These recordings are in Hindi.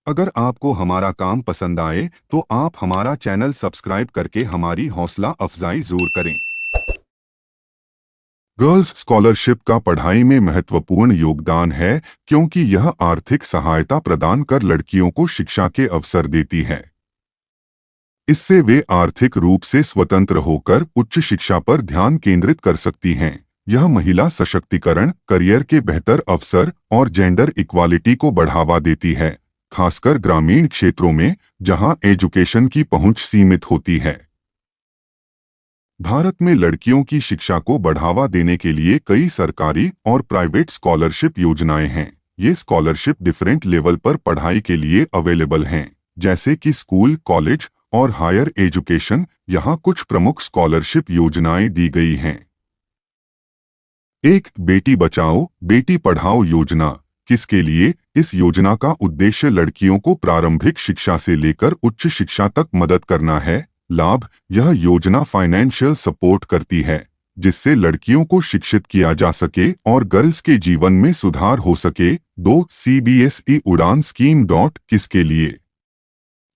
अगर आपको हमारा काम पसंद आए तो आप हमारा चैनल सब्सक्राइब करके हमारी हौसला अफजाई जरूर करें। गर्ल्स स्कॉलरशिप का पढ़ाई में महत्वपूर्ण योगदान है क्योंकि यह आर्थिक सहायता प्रदान कर लड़कियों को शिक्षा के अवसर देती है। इससे वे आर्थिक रूप से स्वतंत्र होकर उच्च शिक्षा पर ध्यान केंद्रित कर सकती हैं। यह महिला सशक्तिकरण, करियर के बेहतर अवसर और जेंडर इक्वालिटी को बढ़ावा देती है, खासकर ग्रामीण क्षेत्रों में जहां एजुकेशन की पहुंच सीमित होती है। भारत में लड़कियों की शिक्षा को बढ़ावा देने के लिए कई सरकारी और प्राइवेट स्कॉलरशिप योजनाएं हैं। ये स्कॉलरशिप डिफरेंट लेवल पर पढ़ाई के लिए अवेलेबल हैं, जैसे कि स्कूल, कॉलेज और हायर एजुकेशन। यहाँ कुछ प्रमुख स्कॉलरशिप योजनाएं दी गई हैं। एक, बेटी बचाओ बेटी पढ़ाओ योजना। किसके लिए? इस योजना का उद्देश्य लड़कियों को प्रारंभिक शिक्षा से लेकर उच्च शिक्षा तक मदद करना है। लाभ: यह योजना फाइनेंशियल सपोर्ट करती है, जिससे लड़कियों को शिक्षित किया जा सके और गर्ल्स के जीवन में सुधार हो सके। 2, सीबीएसई उड़ान स्कीम। किसके लिए?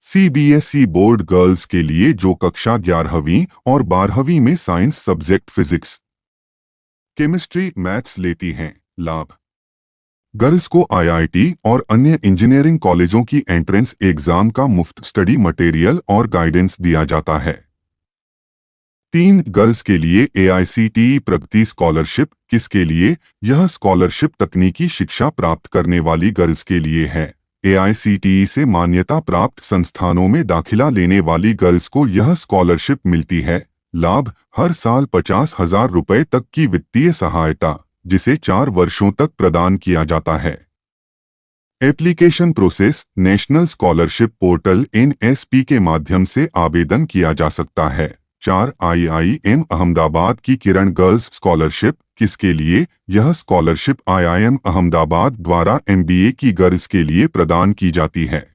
सीबीएसई बोर्ड गर्ल्स के लिए जो कक्षा 11वीं और 12वीं में science subject physics, chemistry, maths लेती हैं। लाभ: गर्ल्स को आईआईटी और अन्य इंजीनियरिंग कॉलेजों की एंट्रेंस एग्जाम का मुफ्त स्टडी मटेरियल और गाइडेंस दिया जाता है। 3, गर्ल्स के लिए एआईसीटीई प्रगति स्कॉलरशिप। किसके लिए? यह स्कॉलरशिप तकनीकी शिक्षा प्राप्त करने वाली गर्ल्स के लिए है। एआईसीटीई से मान्यता प्राप्त संस्थानों में दाखिला लेने वाली गर्ल्स को यह स्कॉलरशिप मिलती है। लाभ: हर साल 50,000 रुपए तक की वित्तीय सहायता, जिसे 4 वर्षों तक प्रदान किया जाता है। Application process: national scholarship portal NSP के माध्यम से आवेदन किया जा सकता है। 4, IIM अहमदाबाद की किरण गर्ल्स स्कॉलरशिप। किसके लिए? यह स्कॉलरशिप IIM अहमदाबाद द्वारा MBA की गर्ल्स के लिए प्रदान की जाती है।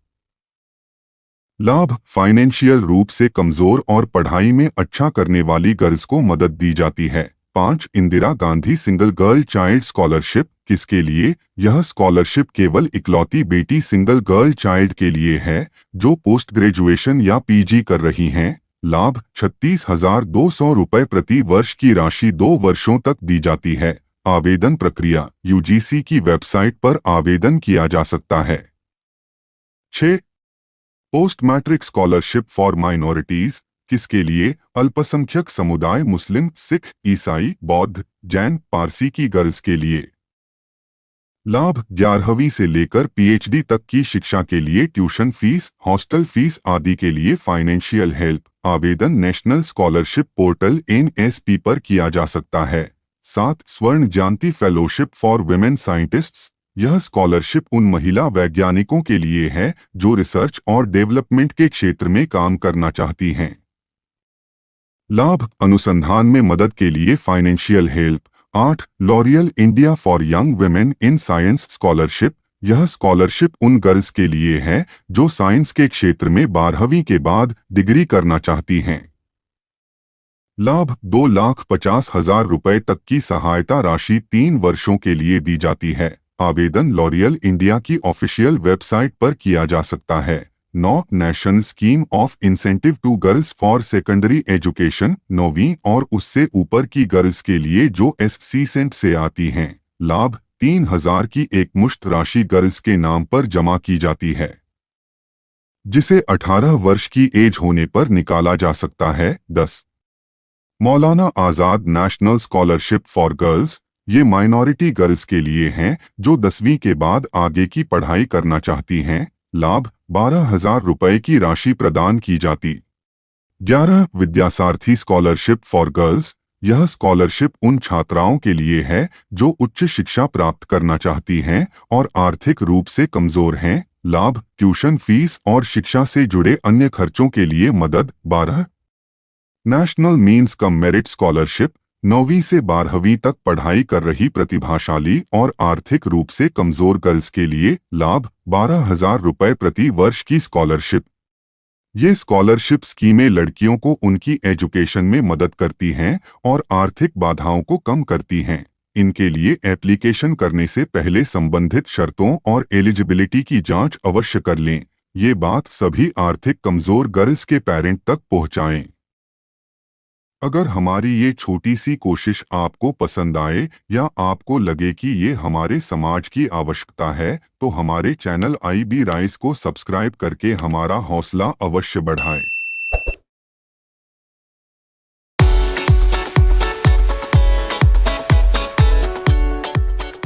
लाभ: फाइनेंशियल रूप से कमजोर और पढ़ाई में अच्छा करने वाली गर्ल्स को मदद दी जाती है। 5, Indira Gandhi single girl child scholarship. किसके लिए? यह स्कॉलरशिप केवल इकलौती बेटी सिंगल गर्ल चाइल्ड के लिए है, जो पोस्ट ग्रेजुएशन या PG कर रही हैं। लाभ: 36,200 रुपए प्रति वर्ष की राशि 2 वर्षों तक दी जाती है। आवेदन प्रक्रिया: UGC की वेबसाइट पर आवेदन किया जा सकता है। 6, post matric scholarship for minorities. किसके लिए? अल्पसंख्यक समुदाय, मुस्लिम, सिख, ईसाई, बौद्ध, जैन, पारसी की गर्ल्स के लिए। लाभ: 11वीं से लेकर PhD तक की शिक्षा के लिए ट्यूशन फीस, हॉस्टल फीस आदि के लिए फाइनेंशियल हेल्प। आवेदन नेशनल स्कॉलरशिप पोर्टल NSP पर किया जा सकता है। 7, स्वर्ण जयंती फेलोशिप फॉर विमेन साइंटिस्ट्स। यह स्कॉलरशिप उन महिला वैज्ञानिकों के लिए है जो रिसर्च और डेवलपमेंट के क्षेत्र में काम करना चाहती हैं। लाभ: अनुसंधान में मदद के लिए financial help. 8, L'Oréal India for young women in science scholarship. यह स्कॉलरशिप उन गर्ल्स के लिए है जो साइंस के क्षेत्र में 12वीं के बाद डिग्री करना चाहती हैं। लाभ: 2,50,000 रुपए तक की सहायता राशि 3 वर्षों के लिए दी जाती है। आवेदन लॉरियल इंडिया की ऑफिशियल वेबसाइट पर किया जा सकता है। 9, national scheme of incentive to girls for secondary education. 9वीं और उससे ऊपर की गर्ल्स के लिए जो SC सेंट से आती हैं। लाभ: 3,000 की एक मुश्त राशि गर्ल्स के नाम पर जमा की जाती है, जिसे 18 वर्ष की एज होने पर निकाला जा सकता है। 10, Maulana Azad national scholarship for girls. ये माइनॉरिटी गर्ल्स के लिए हैं जो 10वीं के बाद आगे की पढ़ाई करना चाहती हैं। लाभ: 12,000 रुपए की राशि प्रदान की जाती। 11, विद्यासारथी स्कॉलरशिप फॉर गर्ल्स। यह स्कॉलरशिप उन छात्राओं के लिए है जो उच्च शिक्षा प्राप्त करना चाहती हैं और आर्थिक रूप से कमजोर हैं। लाभ: ट्यूशन फीस और शिक्षा से जुड़े अन्य खर्चों के लिए मदद। 12, national means cum merit scholarship. 9वीं से 12वीं तक पढ़ाई कर रही प्रतिभाशाली और आर्थिक रूप से कमजोर गर्ल्स के लिए। लाभ: 12,000 रुपए प्रति वर्ष की स्कॉलरशिप। ये स्कॉलरशिप स्कीमें लड़कियों को उनकी एजुकेशन में मदद करती हैं और आर्थिक बाधाओं को कम करती हैं। इनके लिए एप्लीकेशन करने से पहले संबंधित शर्तों और एलिजिबिलिटी की जांच अवश्य कर लें। ये बात सभी आर्थिक कमजोर गर्ल्स के पेरेंट तक पहुंचाएं। अगर हमारी ये छोटी सी कोशिश आपको पसंद आए या आपको लगे कि ये हमारे समाज की आवश्यकता है, तो हमारे चैनल IB राइज को सब्सक्राइब करके हमारा हौसला अवश्य बढ़ाएं।